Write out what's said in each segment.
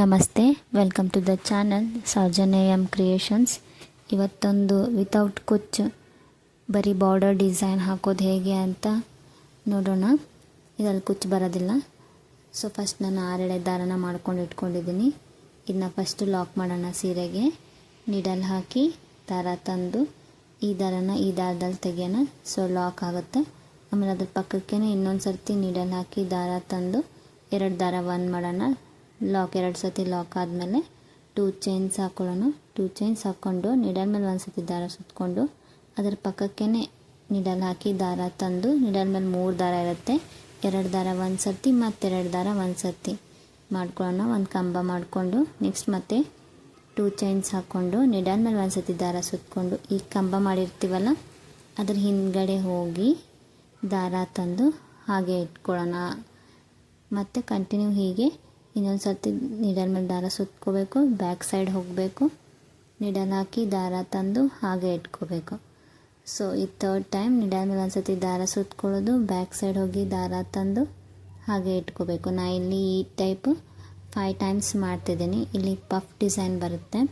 ನಮಸ್ತೆ, welcome to the channel Soujanya M creations. ಇವತ್ತೊಂದು without ಕುಚ್ಚು ಬರೀ ಬಾರ್ಡರ್ ಡಿಸೈನ್ ಹಾಕೋದು ಹೇಗೆ ಅಂತ ನೋಡೋಣ. ಇದರಲ್ಲಿ ಕುಚ್ಚು ಬರೋದಿಲ್ಲ. ಸೊ ಫಸ್ಟ್ ನಾನು 6 ದಾರನ ಮಾಡ್ಕೊಂಡು ಇಟ್ಕೊಂಡಿದ್ದೀನಿ. ಇದನ್ನ ಫಸ್ಟು ಲಾಕ್ ಮಾಡೋಣ. ಸೀರೆಗೆ ನೀಡಲ್ ಹಾಕಿ ದಾರ ತಂದು ಈ ದಾರನ ಈ ದಾರದಲ್ಲಿ ತೆಗೆಯೋಣ. ಸೊ ಲಾಕ್ ಆಗುತ್ತೆ. ಆಮೇಲೆ ಅದ್ರ ಪಕ್ಕಕ್ಕೆ ಇನ್ನೊಂದು ಸರ್ತಿ ನೀಡಲ್ ಹಾಕಿ ದಾರ ತಂದು 2 ದಾರ 1 ಮಾಡೋಣ. ಲಾಕ್ 2 ಸತಿ ಲಾಕ್ ಆದಮೇಲೆ 2 ಚೈನ್ಸ್ ಹಾಕೊಳ್ಳೋಣ. 2 ಚೈನ್ಸ್ ಹಾಕ್ಕೊಂಡು ನೀಡಲ್ ಮೇಲೆ 1 ಸತಿ ದಾರ ಸುತ್ತಕೊಂಡು ಅದರ ಪಕ್ಕಕ್ಕೆ ನೀಡಲ್ ಹಾಕಿ ದಾರ ತಂದು ನೀಡಲ್ ಮೇಲೆ 3 ದಾರ ಇರುತ್ತೆ. 2 ದಾರ 1 ಸರ್ತಿ ಮತ್ತು 2 ದಾರ 1 ಸರ್ತಿ ಮಾಡ್ಕೊಳ್ಳೋಣ. ಒಂದು ಕಂಬ ಮಾಡಿಕೊಂಡು ನೆಕ್ಸ್ಟ್ ಮತ್ತೆ 2 ಚೈನ್ಸ್ ಹಾಕ್ಕೊಂಡು ನೀಡಲ್ ಮೇಲೆ 1 ಸತಿ ದಾರ ಸುತ್ತಕೊಂಡು ಈ ಕಂಬ ಮಾಡಿರ್ತೀವಲ್ಲ ಅದ್ರ ಹಿಂದ್ಗಡೆ ಹೋಗಿ ದಾರ ತಂದು ಹಾಗೆ ಇಟ್ಕೊಳ್ಳೋಣ. ಮತ್ತು ಕಂಟಿನ್ಯೂ ಹೀಗೆ ಇನ್ನೊಂದು ಸರ್ತಿ ನೀಡಲ್ ಮೇಲೆ ದಾರ ಸುತ್ಕೋಬೇಕು. ಬ್ಯಾಕ್ ಸೈಡ್ ಹೋಗಬೇಕು, ನೀಡಲ್ ಹಾಕಿ ದಾರ ತಂದು ಹಾಗೆ ಇಟ್ಕೋಬೇಕು. ಸೊ ಈ 3rd ಟೈಮ್ ನೀಡಲ್ ಮೇಲೆ 1 ಸತಿ ದಾರ ಸುತ್ಕೊಳ್ಳೋದು, ಬ್ಯಾಕ್ ಸೈಡ್ ಹೋಗಿ ದಾರ ತಂದು ಹಾಗೆ ಇಟ್ಕೋಬೇಕು. ನಾ ಇಲ್ಲಿ ಈ ಟೈಪ್ 5 ಟೈಮ್ಸ್ ಮಾಡ್ತಿದ್ದೀನಿ. ಇಲ್ಲಿ ಪಫ್ ಡಿಸೈನ್ ಬರುತ್ತೆ.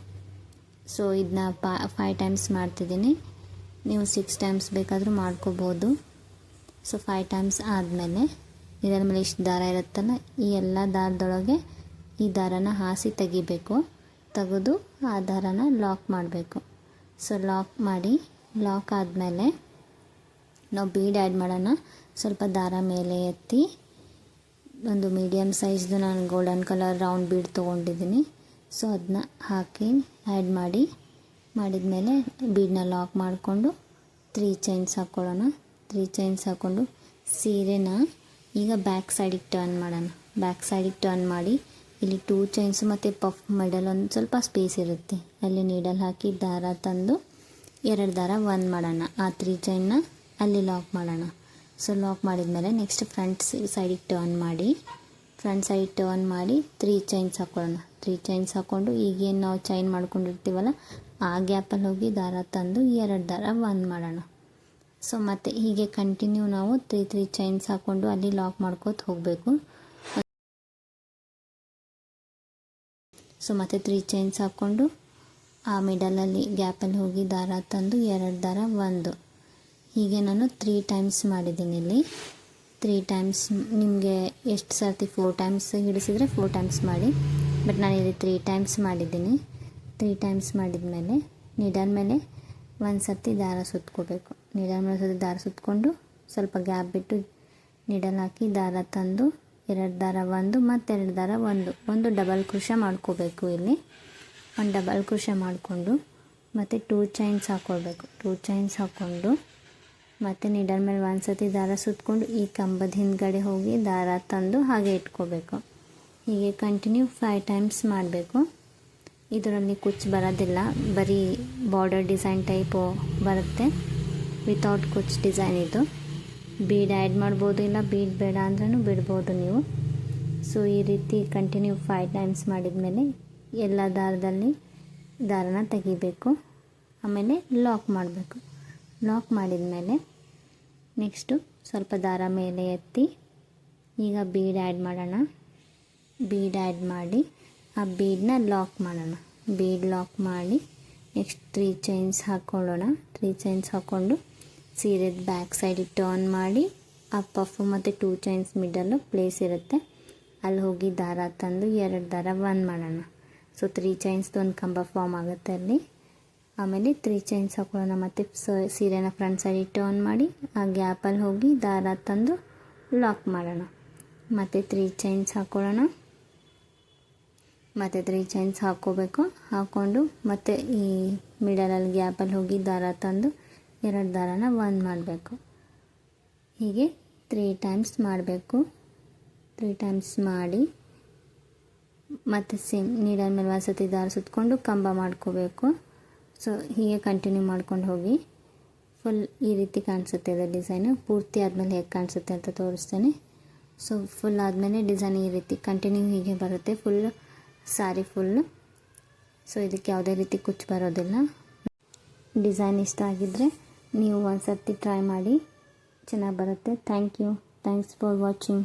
ಸೊ ಇದನ್ನ 5 ಟೈಮ್ಸ್ ಮಾಡ್ತಿದ್ದೀನಿ. ನೀವು 6 ಟೈಮ್ಸ್ ಬೇಕಾದರೂ ಮಾಡ್ಕೋಬೋದು. ಸೊ 5 ಟೈಮ್ಸ್ ಆದಮೇಲೆ ಇದರ ಮೇಲೆ ಇಷ್ಟು ದಾರ ಇರುತ್ತಲ್ಲ ಈ ಎಲ್ಲ ದಾರದೊಳಗೆ ಈ ದಾರನ ಹಾಸಿ ತೆಗಿಬೇಕು. ತೆಗೆದು ಆ ದಾರನ ಲಾಕ್ ಮಾಡಬೇಕು. ಸೊ ಲಾಕ್ ಮಾಡಿ ಲಾಕ್ ಆದಮೇಲೆ ನಾವು ಬೀಡ್ ಆ್ಯಡ್ ಮಾಡೋಣ. ಸ್ವಲ್ಪ ದಾರ ಮೇಲೆ ಎತ್ತಿ ಒಂದು ಮೀಡಿಯಮ್ ಸೈಜ್ದು ನಾನು ಗೋಲ್ಡನ್ ಕಲರ್ ರೌಂಡ್ ಬೀಡ್ ತೊಗೊಂಡಿದ್ದೀನಿ. ಸೊ ಅದನ್ನ ಹಾಕಿ ಆ್ಯಡ್ ಮಾಡಿದ್ಮೇಲೆ ಬೀಡನ್ನ ಲಾಕ್ ಮಾಡಿಕೊಂಡು 3 ಚೈನ್ಸ್ ಹಾಕ್ಕೊಳ್ಳೋಣ. 3 ಚೈನ್ಸ್ ಹಾಕ್ಕೊಂಡು ಸೀರೆನ ಈಗ ಬ್ಯಾಕ್ ಸೈಡಿಗೆ ಟರ್ನ್ ಮಾಡೋಣ. ಬ್ಯಾಕ್ ಸೈಡಿಗೆ ಟರ್ನ್ ಮಾಡಿ ಇಲ್ಲಿ 2 ಚೈನ್ಸು ಮತ್ತು ಪಫ್ ಮಿಡಲ್ ಒಂದು ಸ್ವಲ್ಪ ಸ್ಪೇಸ್ ಇರುತ್ತೆ, ಅಲ್ಲಿ ನೀಡಲ್ ಹಾಕಿ ದಾರ ತಂದು 2 ದಾರ 1 ಮಾಡೋಣ. ಆ 3 ಚೈನ್ನ ಅಲ್ಲಿ ಲಾಕ್ ಮಾಡೋಣ. ಸೊ ಲಾಕ್ ಮಾಡಿದ್ಮೇಲೆ ನೆಕ್ಸ್ಟ್ ಫ್ರಂಟ್ ಸೈಡಿಗೆ ಟರ್ನ್ ಮಾಡಿ 3 ಚೈನ್ಸ್ ಹಾಕ್ಕೊಳ್ಳೋಣ. 3 ಚೈನ್ಸ್ ಹಾಕ್ಕೊಂಡು ಈಗೇನು ನಾವು ಚೈನ್ ಮಾಡ್ಕೊಂಡಿರ್ತೀವಲ್ಲ ಆ ಗ್ಯಾಪಲ್ಲಿ ಹೋಗಿ ದಾರ ತಂದು 2 ದಾರ 1 ಮಾಡೋಣ. ಸೊ ಮತ್ತು ಹೀಗೆ ಕಂಟಿನ್ಯೂ ನಾವು 3 ಚೈನ್ಸ್ ಹಾಕ್ಕೊಂಡು ಅಲ್ಲಿ ಲಾಕ್ ಮಾಡ್ಕೋತ ಹೋಗಬೇಕು. ಸೊ ಮತ್ತು 3 ಚೈನ್ಸ್ ಹಾಕ್ಕೊಂಡು ಆ ಮಿಡಲಲ್ಲಿ ಗ್ಯಾಪಲ್ಲಿ ಹೋಗಿ ದಾರ ತಂದು 2 ದಾರ 1. ಹೀಗೆ ನಾನು 3 ಟೈಮ್ಸ್ ಮಾಡಿದ್ದೀನಿ. ಇಲ್ಲಿ 3 ಟೈಮ್ಸ್ ನಿಮಗೆ ಎಷ್ಟು ಸರ್ತಿ 4 ಟೈಮ್ಸ್ ಹಿಡಿಸಿದರೆ 4 ಟೈಮ್ಸ್ ಮಾಡಿ. ಬಟ್ ನಾನು ಇಲ್ಲಿ 3 ಟೈಮ್ಸ್ ಮಾಡಿದ್ದೀನಿ. 3 ಟೈಮ್ಸ್ ಮಾಡಿದ್ಮೇಲೆ ನೀಡಲ್ ಮೇಲೆ 1 ಸರ್ತಿ ದಾರ ಸುತ್ಕೋಬೇಕು. ನೀಡಲ್ ಮೇಲೆ ಸರ್ತಿ ದಾರ ಸುತ್ತಕೊಂಡು ಸ್ವಲ್ಪ ಗ್ಯಾಪ್ ಬಿಟ್ಟು ನೀಡಲ್ ಹಾಕಿ ದಾರ ತಂದು 2 ದಾರ 1 ಮತ್ತು 2 ದಾರ 1 ಡಬಲ್ ಕ್ರೋಶೆ ಮಾಡ್ಕೋಬೇಕು. ಇಲ್ಲಿ ಒಂದು ಡಬಲ್ ಕ್ರೋಶೆ ಮಾಡಿಕೊಂಡು ಮತ್ತು 2 ಚೈನ್ಸ್ ಹಾಕ್ಕೊಳ್ಬೇಕು. 2 ಚೈನ್ಸ್ ಹಾಕ್ಕೊಂಡು ಮತ್ತು ನೀಡಲ್ ಮೇಲೆ 1 ಸರ್ತಿ ದಾರ ಸುತ್ತಕೊಂಡು ಈ ಕಂಬದ ಹಿಂದ್ಗಡೆ ಹೋಗಿ ದಾರ ತಂದು ಹಾಗೆ ಇಟ್ಕೋಬೇಕು. ಹೀಗೆ ಕಂಟಿನ್ಯೂ 5 ಟೈಮ್ಸ್ ಮಾಡಬೇಕು. ಇದರಲ್ಲಿ ಕುಚ್ಚು ಬರೋದಿಲ್ಲ, ಬರೀ ಬಾರ್ಡರ್ ಡಿಸೈನ್ ಟೈಪು ಬರುತ್ತೆ. ವಿತೌಟ್ ಕುಚ್ಚು ಡಿಸೈನ್ ಇದು. ಬೀಡ್ ಆ್ಯಡ್ ಮಾಡ್ಬೋದು, ಇಲ್ಲ ಬೀಡ್ ಬೇಡ ಅಂದ್ರೂ ಬಿಡ್ಬೋದು ನೀವು. ಸೊ ಈ ರೀತಿ ಕಂಟಿನ್ಯೂ 5 ಟೈಮ್ಸ್ ಮಾಡಿದ್ಮೇಲೆ ಎಲ್ಲ ದಾರದಲ್ಲಿ ದಾರನ ತೆಗಿಬೇಕು. ಆಮೇಲೆ ಲಾಕ್ ಮಾಡಬೇಕು. ಲಾಕ್ ಮಾಡಿದ್ಮೇಲೆ ನೆಕ್ಸ್ಟು ಸ್ವಲ್ಪ ದಾರ ಮೇಲೆ ಎತ್ತಿ ಈಗ ಬೀಡ್ ಆ್ಯಡ್ ಮಾಡೋಣ. ಬೀಡ್ ಆ್ಯಡ್ ಮಾಡಿ ಆ ಬೀಡನ್ನ ಲಾಕ್ ಮಾಡೋಣ. ಬೀಡ್ ಲಾಕ್ ಮಾಡಿ ನೆಕ್ಸ್ಟ್ 3 ಚೈನ್ಸ್ ಹಾಕ್ಕೊಳ್ಳೋಣ. 3 ಚೈನ್ಸ್ ಹಾಕ್ಕೊಂಡು ಸೀರೆದ ಬ್ಯಾಕ್ ಸೈಡಿಗೆ ಟರ್ನ್ ಮಾಡಿ ಆ ಪಫ್ ಮತ್ತು 2 ಚೈನ್ಸ್ ಮಿಡಲ್ಲು ಪ್ಲೇಸ್ ಇರುತ್ತೆ, ಅಲ್ಲಿ ಹೋಗಿ ದಾರ ತಂದು 2 ದಾರ 1 ಮಾಡೋಣ. ಸೊ 3 ಚೈನ್ಸ್ದು ಒಂದು ಕಂಬ ಫಾರ್ಮ್ ಆಗುತ್ತೆ ಅಲ್ಲಿ. ಆಮೇಲೆ 3 ಚೈನ್ಸ್ ಹಾಕ್ಕೊಳ್ಳೋಣ. ಮತ್ತು ಸೀರೆನ ಫ್ರಂಟ್ ಸೈಡಿಗೆ ಟರ್ನ್ ಮಾಡಿ ಆ ಗ್ಯಾಪಲ್ಲಿ ಹೋಗಿ ದಾರ ತಂದು ಲಾಕ್ ಮಾಡೋಣ. ಮತ್ತು 3 ಚೈನ್ಸ್ ಹಾಕ್ಕೊಳ್ಳೋಣ. ಮತ್ತು 3 ಚೈನ್ಸ್ ಹಾಕ್ಕೋಬೇಕು. ಹಾಕ್ಕೊಂಡು ಮತ್ತು ಈ ಮಿಡಲಲ್ಲಿ ಗ್ಯಾಪಲ್ಲಿ ಹೋಗಿ ದಾರ ತಂದು 2 ದಾರನ 1 ಮಾಡಬೇಕು. ಹೀಗೆ 3 ಟೈಮ್ಸ್ ಮಾಡಬೇಕು. 3 ಟೈಮ್ಸ್ ಮಾಡಿ ಮತ್ತು ಸೇಮ್ ನೀಡಲ್ ಮೇಲೆ 1 ಸತಿ ದಾರ ಸುತ್ತಕೊಂಡು ಕಂಬ ಮಾಡ್ಕೋಬೇಕು. ಸೊ ಹೀಗೆ ಕಂಟಿನ್ಯೂ ಮಾಡ್ಕೊಂಡು ಹೋಗಿ ಫುಲ್ ಈ ರೀತಿ ಕಾಣಿಸುತ್ತೆ ಇದೆ ಡಿಸೈನು. ಪೂರ್ತಿ ಆದಮೇಲೆ ಹೇಗೆ ಕಾಣಿಸುತ್ತೆ ಅಂತ ತೋರಿಸ್ತೇನೆ. ಸೊ ಫುಲ್ ಆದಮೇಲೆ ಡಿಸೈನ್ ಈ ರೀತಿ ಕಂಟಿನ್ಯೂ ಹೀಗೆ ಬರುತ್ತೆ ಫುಲ್ ಸಾರಿ ಫುಲ್ಲು. ಸೊ ಇದಕ್ಕೆ ಯಾವುದೇ ರೀತಿ ಕುಚ್ಚು ಬರೋದಿಲ್ಲ. ಡಿಸೈನ್ ಇಷ್ಟ ಆಗಿದ್ದರೆ ನೀವು ಒಂದು ಸರ್ತಿ ಟ್ರೈ ಮಾಡಿ, ಚೆನ್ನಾಗಿ ಬರುತ್ತೆ. Thanks for watching.